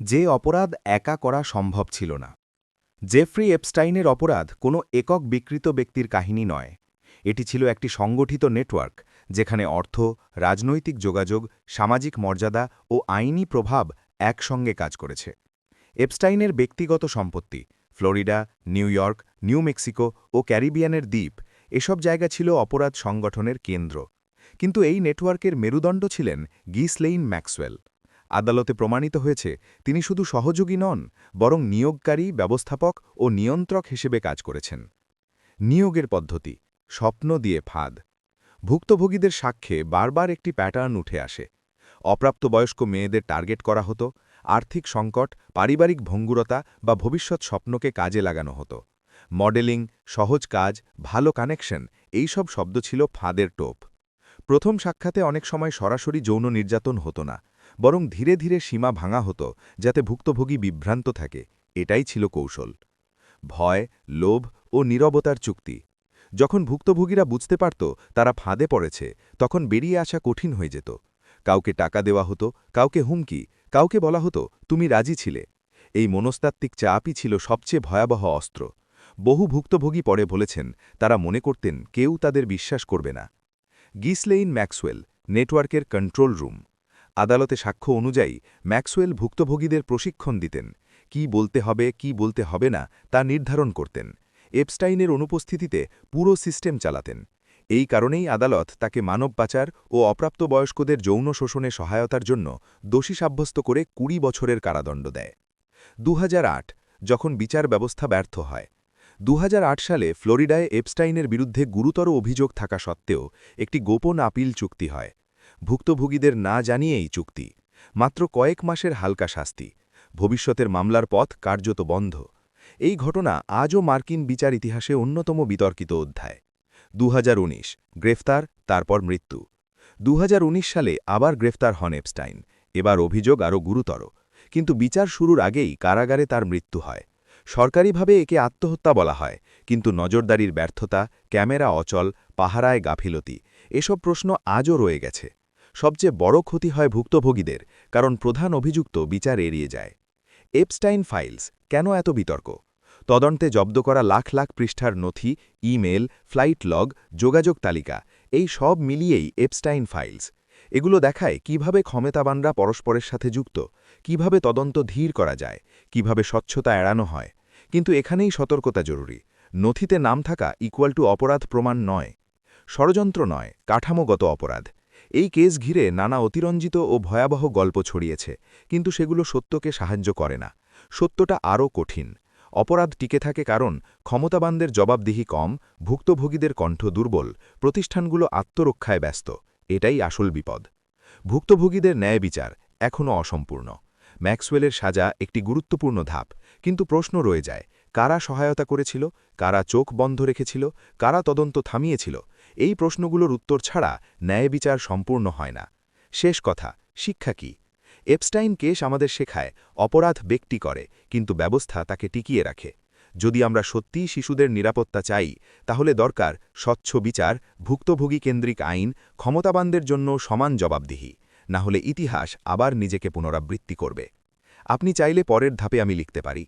যে অপরাধ একা করা সম্ভব ছিল না। জেফ্রি এপস্টাইনের অপরাধ কোনো একক বিকৃত ব্যক্তির কাহিনী নয়। এটি ছিল একটি সংগঠিত নেটওয়ার্ক, যেখানে অর্থ, রাজনৈতিক যোগাযোগ, সামাজিক মর্যাদা ও আইনি প্রভাব একসঙ্গে কাজ করেছে। এপস্টাইনের ব্যক্তিগত সম্পত্তি, Florida, New York, New Mexico ও ক্যারিবিয়ানের দ্বীপ, এসব জায়গা ছিল অপরাধ সংগঠনের কেন্দ্র। কিন্তু এই নেটওয়ার্কের মেরুদণ্ড ছিলেন গিসলেইন ম্যাক্সওয়েল। আদালতে প্রমাণিত হয়েছে তিনি শুধু সহযোগী নন, বরং নিয়োগকারী, ব্যবস্থাপক ও নিয়ন্ত্রক হিসেবে কাজ করেছেন। নিয়োগের পদ্ধতি, স্বপ্ন দিয়ে ফাঁদ। ভুক্তভোগীদের সাক্ষ্যে বারবার একটি প্যাটার্ন উঠে আসে। অপ্রাপ্তবয়স্ক মেয়েদের টার্গেট করা হতো, আর্থিক সংকট, পারিবারিক ভঙ্গুরতা বা ভবিষ্যৎ স্বপ্নকে কাজে লাগানো হতো। মডেলিং, সহজ কাজ, ভালো কানেকশন, এইসব শব্দ ছিল ফাঁদের টোপ। প্রথম সাক্ষাতে অনেক সময় সরাসরি যৌন নির্যাতন হতো না, বরং ধীরে ধীরে সীমা ভাঙা হতো, যাতে ভুক্তভোগী বিভ্রান্ত থাকে। এটাই ছিল কৌশল। ভয়, লোভ ও নীরবতার চুক্তি। যখন ভুক্তভোগীরা বুঝতে পারত তারা ফাঁদে পড়েছে, তখন বেরিয়ে আসা কঠিন হয়ে যেত। কাউকে টাকা দেওয়া হতো, কাউকে হুমকি, কাউকে বলা হতো তুমি রাজি ছিলে। এই মনস্তাত্ত্বিক চাপই ছিল সবচেয়ে ভয়াবহ অস্ত্র। বহু ভুক্তভোগী পরে বলেছেন তারা মনে করতেন কেউ তাদের বিশ্বাস করবে না। গিসলেইন ম্যাক্সওয়েল, নেটওয়ার্কের কন্ট্রোল রুম। আদালতে সাক্ষ্য অনুযায়ী ম্যাক্সওয়েল ভুক্তভোগীদের প্রশিক্ষণ দিতেন, কি বলতে হবে কি বলতে হবে না তা নির্ধারণ করতেন। এপস্টাইনের অনুপস্থিতিতে পুরো সিস্টেম চালাতেন। এই কারণেই আদালত তাকে মানব পাচার ও অপ্রাপ্তবয়স্কদের যৌন শোষণে সহায়তার জন্য দোষী সাব্যস্ত করে ২০ বছরের কারাদণ্ড দেয়। ২০০৮, যখন বিচার ব্যবস্থা ব্যর্থ হয়। ২০০৮ সালে ফ্লোরিডায় এপস্টাইনের বিরুদ্ধে গুরুতর অভিযোগ থাকা সত্ত্বেও একটি গোপন আপিল চুক্তি হয়। ভুক্তভোগীদের না জানিয়েই চুক্তি। মাত্র কয়েক মাসের হালকা শাস্তি। ভবিষ্যতের মামলার পথ কার্যত বন্ধ। এই ঘটনা আজও মার্কিন বিচার ইতিহাসে অন্যতম বিতর্কিত অধ্যায়। ২০১৯, গ্রেফতার, তারপর মৃত্যু। ২০১৯ সালে আবার গ্রেফতার হন এপস্টাইন। এবার অভিযোগ আরও গুরুতর। কিন্তু বিচার শুরুর আগেই কারাগারে তার মৃত্যু হয়। সরকারিভাবে একে আত্মহত্যা বলা হয়, কিন্তু নজরদারির ব্যর্থতা, ক্যামেরা অচল, পাহারায় গাফিলতি, এসব প্রশ্ন আজও রয়ে গেছে। সবচেয়ে বড় ক্ষতি হয় ভুক্তভোগীদের, কারণ প্রধান অভিযুক্ত বিচার এড়িয়ে যায়। এপস্টাইন ফাইলস কেন এত বিতর্ক? তদন্তে জব্দ করা লাখ লাখ পৃষ্ঠার নথি, ইমেল, ফ্লাইট লগ, যোগাযোগ তালিকা, এই সব মিলিয়েই এপস্টাইন ফাইলস। এগুলো দেখায় কিভাবে ক্ষমতাবানরা পরস্পরের সাথে যুক্ত, কিভাবে তদন্ত ধীর করা যায়, কিভাবে স্বচ্ছতা এড়ানো হয়। কিন্তু এখানেই সতর্কতা জরুরি। নথিতে নাম থাকা ইকুয়াল টু অপরাধ প্রমাণ নয়। ষড়যন্ত্র নয়, কাঠামোগত অপরাধ। এই কেস ঘিরে নানা অতিরঞ্জিত ও ভয়াবহ গল্প ছড়িয়েছে, কিন্তু সেগুলো সত্যকে সাহায্য করে না। সত্যটা আরও কঠিন। অপরাধ টিকে থাকে কারণ ক্ষমতাবানদের জবাবদিহি কম, ভুক্তভোগীদের কণ্ঠ দুর্বল, প্রতিষ্ঠানগুলো আত্মরক্ষায় ব্যস্ত। এটাই আসল বিপদ। ভুক্তভোগীদের ন্যায় বিচার এখনও অসম্পূর্ণ। ম্যাক্সওয়েলের সাজা একটি গুরুত্বপূর্ণ ধাপ, কিন্তু প্রশ্ন রয়ে যায়, কারা সহায়তা করেছিল, কারা চোখ বন্ধ রেখেছিল, কারা তদন্ত থামিয়েছিল? এই প্রশ্নগুলোর উত্তর ছাড়া ন্যায় বিচার সম্পূর্ণ হয় না। শেষ কথা, শিক্ষা কি? এপস্টাইন কেস আমাদের শেখায় অপরাধ ব্যক্তি করে, কিন্তু ব্যবস্থা তাকে টিকিয়ে রাখে। যদি আমরা সত্যিই শিশুদের নিরাপত্তা চাই, তাহলে দরকার স্বচ্ছ বিচার, ভুক্তভোগী কেন্দ্রিক আইন, ক্ষমতাবানদের জন্য সমান জবাবদিহি। না হলে ইতিহাস আবার নিজেকে পুনরাবৃত্তি করবে। আপনি চাইলে পরের ধাপে আমি লিখতে পারি,